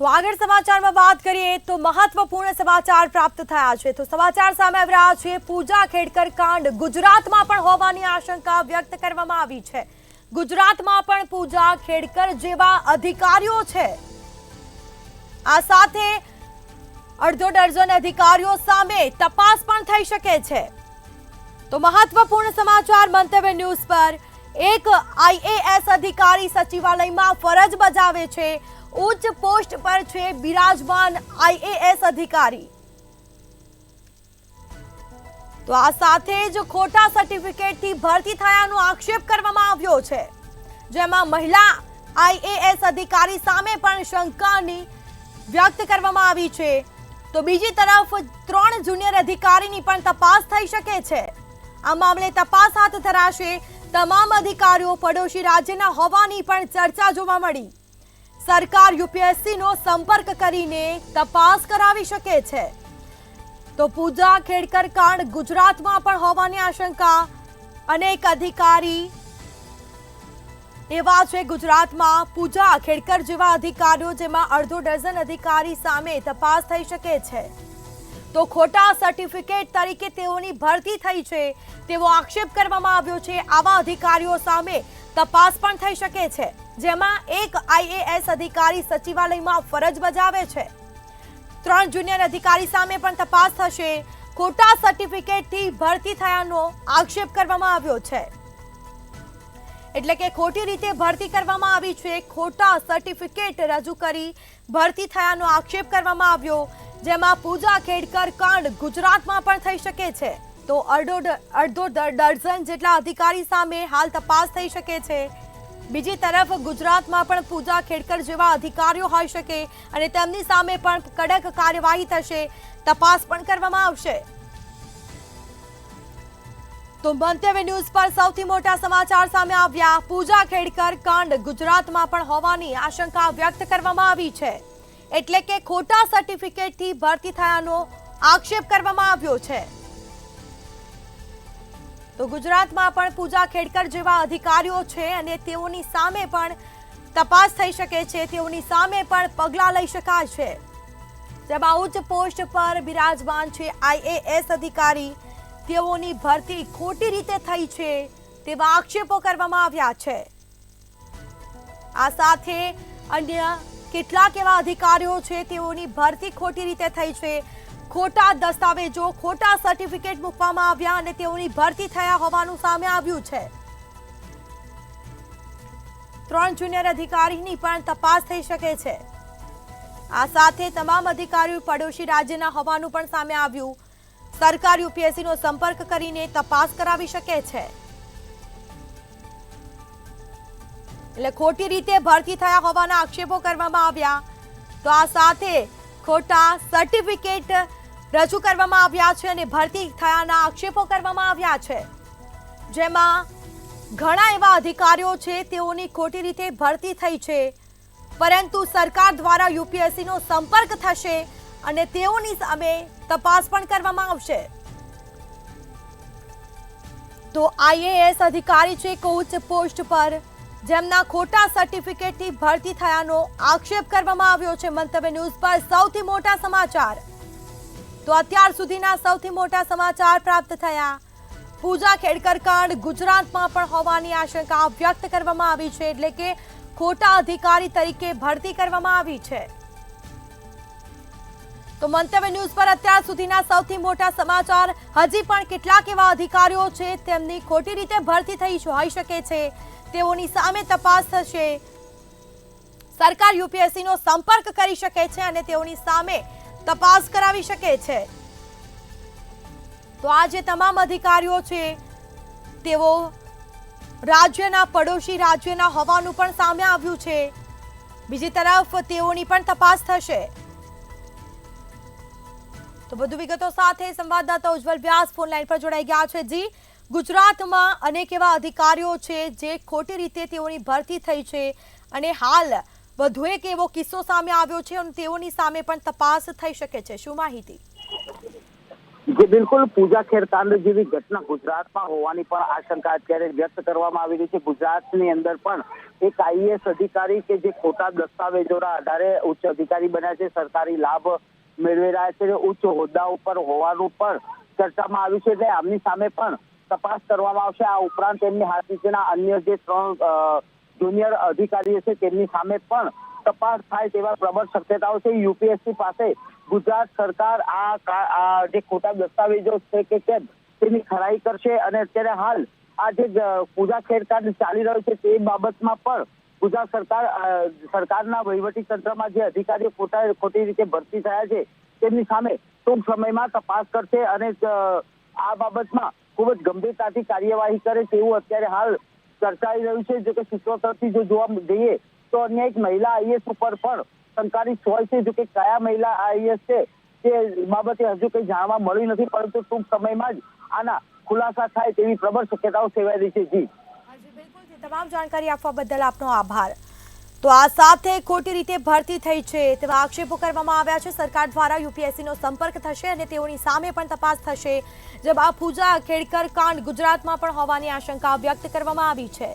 તો આગળ સમાચારમાં વાત કરીએ તો મહત્વપૂર્ણ સમાચાર પ્રાપ્ત થયા છે। તો સમાચાર સામે આવી રહ્યા છે પૂજા ખેડકર કાંડ ગુજરાતમાં પણ હોવાની આશંકા વ્યક્ત કરવામાં આવી છે। ગુજરાતમાં પણ પૂજા ખેડકર જેવા અધિકારીઓ છે। આ સાથે અડધો ડઝન અધિકારીઓ સામે તપાસ પણ થઈ શકે છે। તો મહત્વપૂર્ણ સમાચાર મંતવ્ય ન્યૂઝ પર એક આઈએએસ અધિકારી સચિવાલયમાં ફરજ બજાવે છે। ઉચ્ચ પોસ્ટ પર છે બિરાજમાન આઈએએસ અધિકારી। તો આ સાથે જ ખોટા સર્ટિફિકેટથી ભરતી થયાનો આક્ષેપ કરવામાં આવ્યો છે, જેમાં મહિલા આઈએએસ અધિકારી સામે પણ શંકાની વ્યક્ત કરવામાં આવી છે। તો બીજી તરફ 3 જુનિયર અધિકારીની પણ તપાસ થઈ શકે છે। આ મામલે તપાસ હાથ ધરાશે। તમામ અધિકારીઓ પડોશી રાજ્યના હોવાની પણ ચર્ચા જોવા મળી। સરકાર યુપીએસસીનો સંપર્ક કરીને તપાસ કરાવી શકે છે। તો પૂજા ખેડકર કાંડ ગુજરાતમાં પણ હોવાની આશંકા। અનેક અધિકારી એવા છે ગુજરાતમાં પૂજા ખેડકર જેવા અધિકારીઓ, જેમાં અડધો ડઝન અધિકારી સામે તપાસ થઈ શકે છે। તો ખોટા સર્ટિફિકેટ તરીકે તેઓની ભરતી થઈ છે તેવો આક્ષેપ કરવામાં આવ્યો છે। આવા અધિકારીઓ સામે તપાસ પણ થઈ શકે છે, જેમાં એક આઈએએસ અધિકારી સચિવાલયમાં ફરજ બજાવે છે। 3 જુનિયર અધિકારી સામે પણ તપાસ થશે। ખોટા સર્ટિફિકેટથી ભરતી થયાનો આક્ષેપ કરવામાં આવ્યો છે, એટલે કે ખોટી રીતે ભરતી કરવામાં આવી છે। ખોટા સર્ટિફિકેટ રજૂ કરી ભરતી થયાનો આક્ષેપ કરવામાં આવ્યો, જેમાં પૂજા ખેડકર કાંડ ગુજરાતમાં પણ થઈ શકે છે। તો અડધો ડઝન જેટલા અધિકારી સામે હાલ તપાસ થઈ શકે છે। બીજી તરફ ગુજરાતમાં પણ પૂજા ખેડકર જેવા અધિકારીઓ હોઈ શકે અને તેમની સામે પણ કડક કાર્યવાહી થશે, તપાસ પણ કરવામાં આવશે। તો મંતવ્ય ન્યૂઝ પર સૌથી મોટા સમાચાર સામે આવ્યા। પૂજા ખેડકર કાંડ ગુજરાતમાં પણ હોવાની આશંકા વ્યક્ત કરવામાં આવી છે, એટલે કે ખોટા સર્ટિફિકેટથી ભરતી થયાનો આક્ષેપ કરવામાં આવ્યો છે। તો ગુજરાતમાં પણ પૂજા ખેડકર જેવા અધિકારીઓ છે અને તેઓની સામે પણ તપાસ થઈ શકે છે, તેઓની સામે પણ પગલાં લઈ શકાય છે। જેમાં ઉચ્ચ પોસ્ટ પર બિરાજમાન છે આઈએએસ અધિકારી, તેઓની ભરતી ખોટી રીતે થઈ છે તેવા આક્ષેપો કરવામાં આવ્યા છે। આ સાથે અન્ય કેટલાક એવા અધિકારીઓ છે તેઓની ભરતી ખોટી રીતે થઈ છે। ખોટા દસ્તાવેજો, ખોટા સર્ટિફિકેટ મૂકવામાં આવ્યા અને તેઓની ભરતી થયા હોવાનું સામે આવ્યું છે। 3 જુનિયર અધિકારીની પણ તપાસ થઈ શકે છે। આ સાથે તમામ અધિકારીઓ પડોશી રાજ્યના હોવાનું પણ સામે આવ્યું। સરકાર યુપીએસસીનો સંપર્ક કરીને તપાસ કરાવી શકે છે। એટલે ખોટી રીતે ભરતી થયા હોવાના આક્ષેપો કરવામાં આવ્યા। તો આ સાથે ખોટા સર્ટિફિકેટ રજૂ કરવામાં આવ્યા છે અને ભરતી થયાના આક્ષેપો કરવામાં આવ્યા છે, જેમાં ઘણા એવા અધિકારીઓ છે તેઓની ખોટી રીતે ભરતી થઈ છે, પરંતુ સરકાર દ્વારા યુપીએસસીનો સંપર્ક થશે અને તેઓની સામે તપાસ પણ કરવામાં આવશે। તો આઈએએસ અધિકારી છે ઉચ્ચ પોસ્ટ પર, જેમના ખોટા સર્ટિફિકેટથી ભરતી થયાનો આક્ષેપ કરવામાં આવ્યો છે। મંતવ્ય ન્યૂઝ પર સૌથી મોટા સમાચાર। તો અત્યાર સુધીના સૌથી મોટા સમાચાર પ્રાપ્ત થયા। પૂજા ખેડકર કાંડ ગુજરાતમાં પણ હોવાની આશંકા વ્યક્ત કરવામાં આવી છે, એટલે કે ખોટા અધિકારી તરીકે ભરતી કરવામાં આવી છે। તો મંતવ્ય ન્યૂઝ પર અત્યાર સુધીના સૌથી મોટા સમાચાર। હજી પણ કેટલાક એવા અધિકારીઓ છે તેમની ખોટી રીતે ભરતી થઈ હોઈ શકે છે, તેઓની સામે તપાસ થશે। સરકાર યુપીએસસીનો સંપર્ક કરી શકે છે અને તેઓની સામે તપાસ કરાવી શકે છે। તો આ જે તમામ અધિકારીઓ છે તેઓ રાજ્યના પડોશી રાજ્યના હોવાનું પણ સામે આવ્યું છે। બીજી તરફ તેઓની પણ તપાસ થશે। તો વધુ વિગતો સાથે સંવાદદાતા ઉજ્જવલ વ્યાસ ફોન લાઈન પર જોડાઈ ગયા છે। જી, ગુજરાતમાં અનેક એવા અધિકારીઓ છે જે ખોટી રીતે તેઓની ભરતી થઈ છે અને હાલ વધુ એક એવો કિસ્સો સામે આવ્યો છે અને તેઓની સામે પણ તપાસ થઈ શકે છે। શું માહિતી? જે બિલકુલ પૂજા ખેરકાંડ જેવી ઘટના ગુજરાતમાં હોવાની પણ આશંકા અત્યારે વ્યક્ત કરવામાં આવી રહી છે। ગુજરાતની અંદર પણ એક આઈએએસ અધિકારી કે જે ખોટા દસ્તાવેજોના આધારે ઉચ્ચ અધિકારી બન્યા છે, સરકારી લાભ મેળવી રહ્યા છે, ઉચ્ચ હોદ્દા ઉપર હોવાનું પણ ચર્ચામાં આવ્યું છે। એટલે આમની સામે પણ તપાસ કરવામાં આવશે। આ ઉપરાંત તેમની હાથ નીચેના અન્ય જે 3 જુનિયર અધિકારીઓ છે તેમની સામે પણ તપાસ થાય તેવા પ્રબળ શક્યતાઓ છે। યુપીએસસી પાસે ગુજરાત સરકાર આ જે ખોટા દસ્તાવેજો છે કે કેમ તેની ખરાઈ કરશે અને અત્યારે હાલ આ જે પૂજા ખેરકાંડ ચાલી રહ્યો છે તે બાબતમાં પણ ગુજરાત સરકારના વહીવટી તંત્રમાં જે અધિકારીઓ ખોટી રીતે ભરતી થયા છે તેમની સામે ટૂંક સમયમાં તપાસ કરશે અને આ બાબતમાં ખૂબ જ ગંભીરતાથી કાર્યવાહી કરે તેવું અત્યારે હાલ ચર્ચાઈ રહ્યું છે। જો કે સૂત્રો તરફથી જો જોવા જઈએ તો અન્ય એક મહિલા આઈએએસ ઉપર પણ શંકાની હોય છે। જો કે કયા મહિલા આઈએએસ છે તે બાબતે હજુ કંઈ જાણવા મળ્યું નથી, પરંતુ ટૂંક સમયમાં જ આના ખુલાસા થાય તેવી પ્રબળ શક્યતાઓ સેવાઈ રહી છે। જી બિલકુલ, તમામ જાણકારી આપવા બદલ આપનો આભાર। તો આ સાથે ખોટી રીતે ભરતી થઈ છે તેવા આક્ષેપો કરવામાં આવ્યા છે। સરકાર દ્વારા યુપીએસસીનો સંપર્ક થશે અને તેઓની સામે પણ તપાસ થશે। જેમાં પૂજા ખેડકર કાંડ ગુજરાતમાં પણ હોવાની આશંકા વ્યક્ત કરવામાં આવી છે।